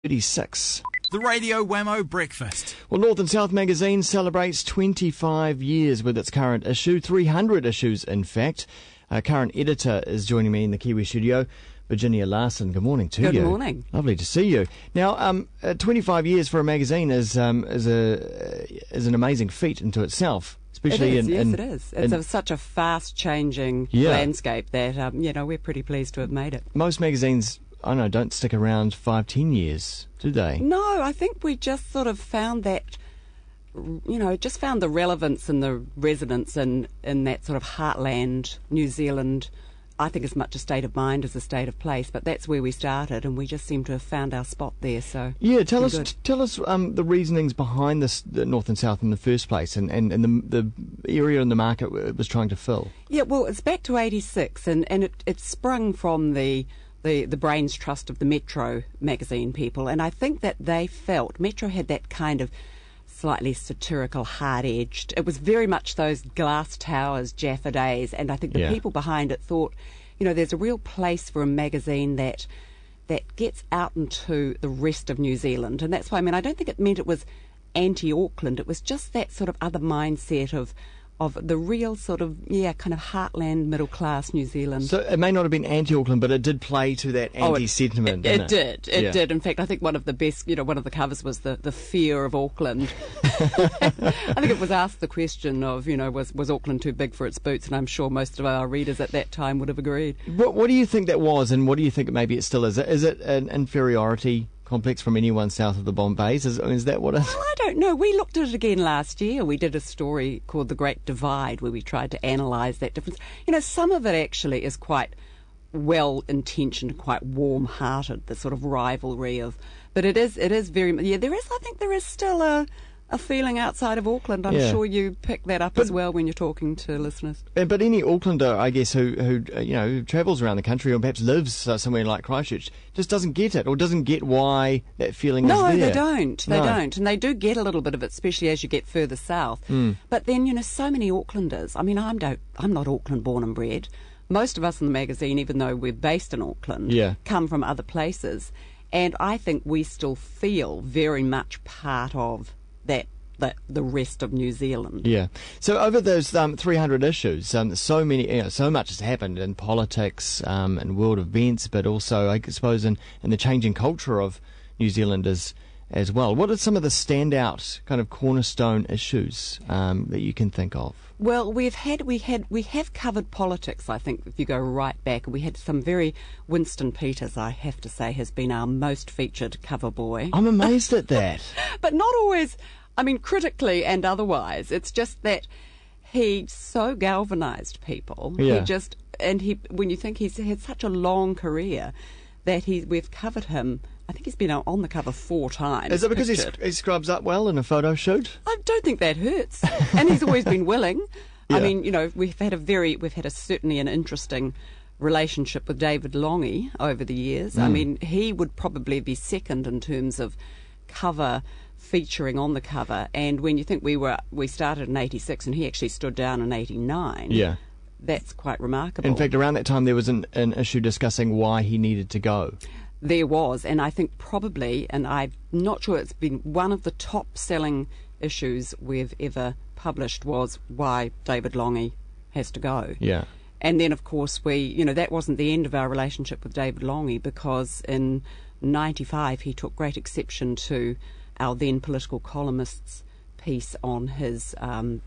36. The Radio Wammo Breakfast. Well, North and South magazine celebrates 25 years with its current issue, 300 issues in fact. Current editor is joining me in the Kiwi studio, Virginia Larson. Good morning to you. Good morning. Lovely to see you. Now, 25 years for a magazine is an amazing feat into itself. Especially it is. It's such a fast-changing landscape that we're pretty pleased to have made it. Most magazines, I don't know, don't stick around 5-10 years, do they? No, I think we just sort of found that, just found the relevance and the resonance in that sort of heartland, New Zealand. I think as much a state of mind as a state of place, but that's where we started, and we just seem to have found our spot there. So tell us the reasonings behind the North and South in the first place, and the area in the market it was trying to fill. Yeah, well, it's back to '86, and it sprung from the brains trust of the Metro magazine people, and I think that they felt Metro had that kind of slightly satirical, hard-edged. It was very much those glass towers, Jaffa days, and I think the people behind it thought, there's a real place for a magazine that gets out into the rest of New Zealand, and that's why, I don't think it meant it was anti-Auckland. It was just that sort of other mindset of the real sort of, kind of heartland, middle-class New Zealand. So it may not have been anti-Auckland, but it did play to that anti-sentiment, It did. In fact, I think one of the best, one of the covers was the fear of Auckland. I think it was asked the question of, was Auckland too big for its boots? And I'm sure most of our readers at that time would have agreed. What do you think that was, and what do you think maybe it still is? Is it an inferiority complex from anyone south of the Bombays? Is that what it is? Well, I don't know. We looked at it again last year. We did a story called The Great Divide where we tried to analyse that difference. Some of it actually is quite well-intentioned, quite warm-hearted, the sort of rivalry of... But it is very... Yeah, I think there is still a feeling outside of Auckland. I'm sure you pick that up as well when you're talking to listeners. But any Aucklander, I guess, who travels around the country or perhaps lives somewhere like Christchurch, just doesn't get it or doesn't get why that feeling is there. No, they don't. They don't. And they do get a little bit of it, especially as you get further south. But then, so many Aucklanders. I'm not Auckland born and bred. Most of us in the magazine, even though we're based in Auckland, come from other places. And I think we still feel very much part of the rest of New Zealand. Yeah. So over those 300 issues, so much has happened in politics and world events, but also, I suppose, in the changing culture of New Zealand as well. What are some of the standout kind of cornerstone issues that you can think of? Well, we have covered politics, I think, if you go right back. We had some Winston Peters, I have to say, has been our most featured cover boy. I'm amazed at that. But not always, critically and otherwise. It's just that he so galvanised people. Yeah. When you think he's had such a long career that we've covered him. I think he's been on the cover 4 times. Is it because he scrubs up well in a photo shoot? I don't think that hurts. And he's always been willing. Yeah. We've had certainly an interesting relationship with David Longy over the years. He would probably be second in terms of cover featuring on the cover. And when you think we started in '86 and he actually stood down in '89. Yeah. That's quite remarkable. In fact, around that time there was an issue discussing why he needed to go. There was, and I think probably, and I'm not sure, it's been one of the top-selling issues we've ever published was why David Longy has to go. Yeah. And then, of course, that wasn't the end of our relationship with David Longy, because in '95 he took great exception to our then political columnist's piece on his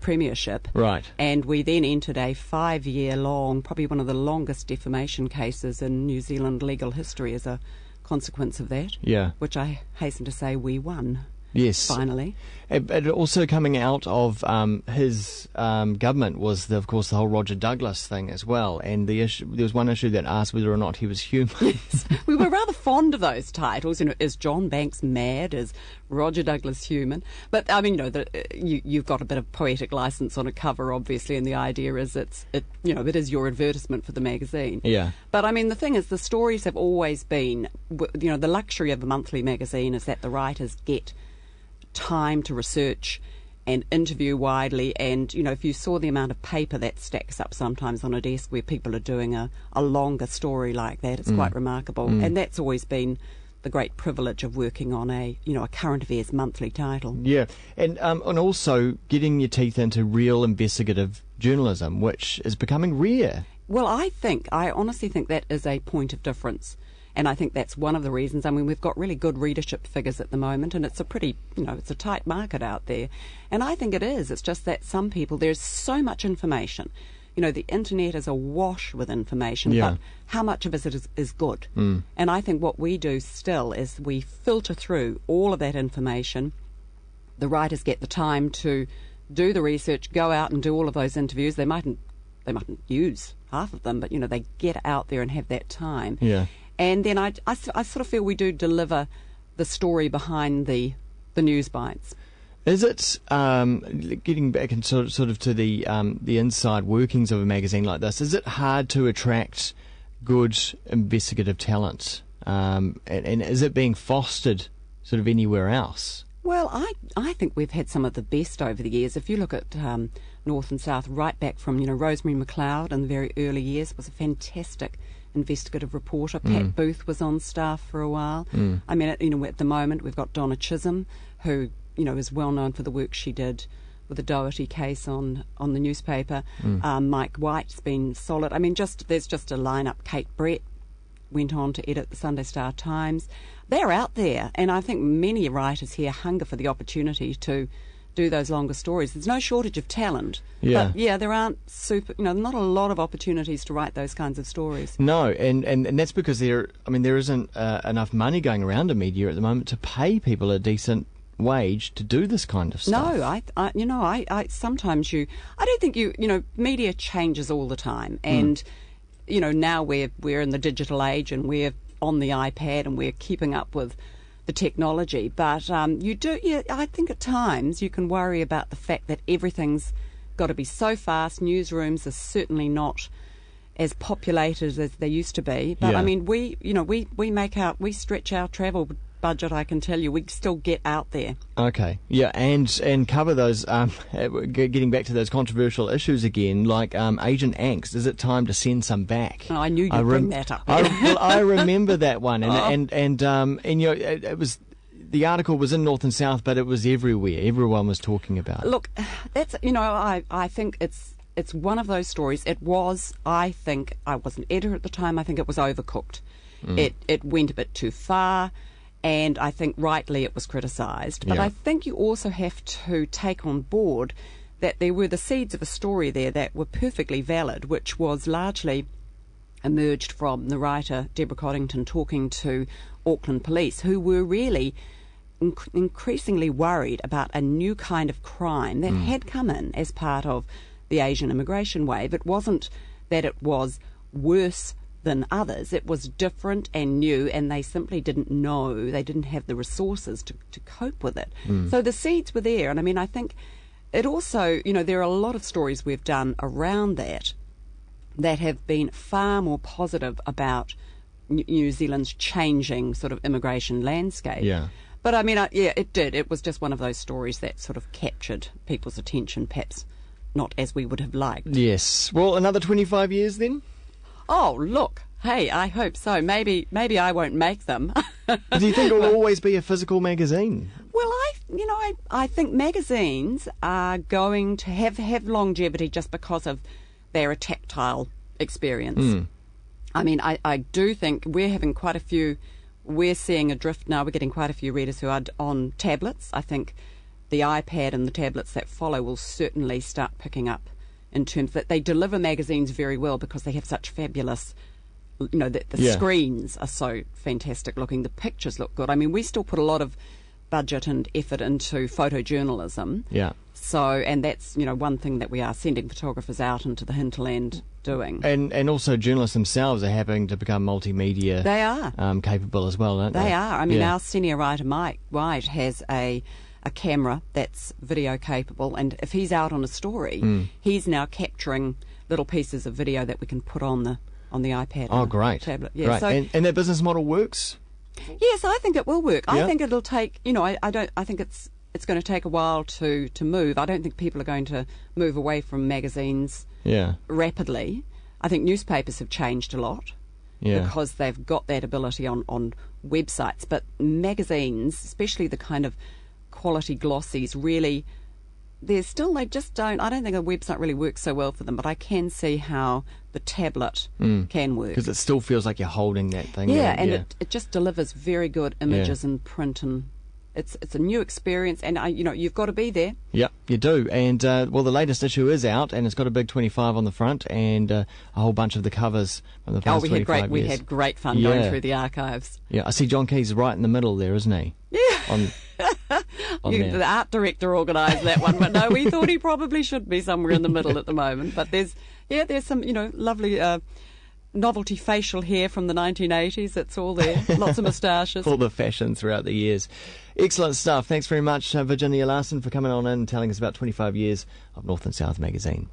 premiership. Right. And we then entered a 5-year-long, probably one of the longest defamation cases in New Zealand legal history as a consequence of that. Yeah. Which I hasten to say we won. Yes. Finally. But also coming out of his government was, of course, the whole Roger Douglas thing as well. And there was one issue that asked whether or not he was human. Yes. We were rather fond of those titles. Is John Banks mad? Is Roger Douglas human? But, you've got a bit of poetic license on a cover, obviously, and the idea is it is your advertisement for the magazine. Yeah. But, the thing is, the stories have always been, the luxury of a monthly magazine is that the writers get time to research and interview widely, and if you saw the amount of paper that stacks up sometimes on a desk where people are doing a longer story like that, it's quite remarkable. And that's always been the great privilege of working on a current affairs monthly title. Yeah, and also getting your teeth into real investigative journalism, which is becoming rare. Well, I honestly think that is a point of difference. And I think that's one of the reasons. I mean, we've got really good readership figures at the moment, and it's a pretty, it's a tight market out there. And I think it is. It's just that some people, there's so much information. The internet is awash with information, but how much of it is good? And I think what we do still is we filter through all of that information. The writers get the time to do the research, go out and do all of those interviews. They mightn't use half of them, but, they get out there and have that time. Yeah. And then I sort of feel we do deliver the story behind the news bites. Is it, getting back and sort of to the inside workings of a magazine like this, is it hard to attract good investigative talent? And is it being fostered sort of anywhere else? Well, I think we've had some of the best over the years. If you look at North and South, right back from, Rosemary McLeod in the very early years, was a fantastic investigative reporter. Pat Booth was on staff for a while. I mean, at the moment we've got Donna Chisholm, who is well known for the work she did with the Doherty case on the newspaper. Mike White's been solid. I mean, there's just a lineup. Kate Brett went on to edit the Sunday Star Times. They're out there, and I think many writers here hunger for the opportunity to do those longer stories. There's no shortage of talent, but there aren't not a lot of opportunities to write those kinds of stories. No, and that's because there isn't enough money going around in media at the moment to pay people a decent wage to do this kind of stuff. No, I sometimes I don't think media changes all the time, and now we're in the digital age and we're on the iPad and we're keeping up with the technology, but I think at times you can worry about the fact that everything's got to be so fast. Newsrooms are certainly not as populated as they used to be, but I mean we stretch our travel budget. I can tell you, we still get out there. Okay, yeah, and cover those. Getting back to those controversial issues again, like Agent Angst. Is it time to send some back? Oh, I knew you'd bring that up. I remember that one, and it was. The article was in North and South, but it was everywhere. Everyone was talking about it. Look, that's I think it's one of those stories. It was. I think I was an editor at the time. I think it was overcooked. It went a bit too far. And I think rightly it was criticised. But I think you also have to take on board that there were the seeds of a story there that were perfectly valid, which was largely emerged from the writer Deborah Coddington talking to Auckland police, who were really increasingly worried about a new kind of crime that had come in as part of the Asian immigration wave. It wasn't that it was worse than others. It was different and new, and they simply didn't know. They didn't have the resources to cope with it. So the seeds were there, and I mean, I think it also, there are a lot of stories we've done around that have been far more positive about New Zealand's changing sort of immigration landscape. Yeah. But I mean, it did. It was just one of those stories that sort of captured people's attention, perhaps not as we would have liked. Yes. Well, another 25 years then? Oh, look. Hey, I hope so. Maybe I won't make them. Do you think it will always be a physical magazine? Well, I think magazines are going to have longevity just because of their tactile experience. I mean, I do think we're having quite a few. We're seeing a drift now. We're getting quite a few readers who are on tablets. I think the iPad and the tablets that follow will certainly start picking up in terms that they deliver magazines very well because they have such fabulous, the screens are so fantastic looking, the pictures look good. I mean, we still put a lot of budget and effort into photojournalism. Yeah. So, and that's, one thing that we are sending photographers out into the hinterland doing. And also journalists themselves are having to become multimedia. They are. Capable as well, aren't they? They are. I mean, our senior writer, Mike White, has a camera that's video capable, and if he's out on a story, he's now capturing little pieces of video that we can put on the iPad. Oh, great! Tablet. Yeah, great. So, and that business model works. Yes, I think it will work. Yeah. I think it'll take. I think it's going to take a while to move. I don't think people are going to move away from magazines rapidly. I think newspapers have changed a lot. because they've got that ability on websites. But magazines, especially the kind of quality glossies, really, they just don't. I don't think a website really works so well for them, but I can see how the tablet can work. Because it still feels like you're holding that thing. It just delivers very good images in print, and it's a new experience, and you've got to be there. Yep, you do. And the latest issue is out, and it's got a big 25 on the front, and a whole bunch of the covers from the past 25 years. We had great fun going through the archives. Yeah, I see John Key's right in the middle there, isn't he? Yeah. The art director organised that one, but no, we thought he probably should be somewhere in the middle at the moment. But there's some lovely novelty facial hair from the 1980s. It's all there. Lots of moustaches. All the fashion throughout the years. Excellent stuff. Thanks very much, Virginia Larson, for coming on in and telling us about 25 years of North and South magazine.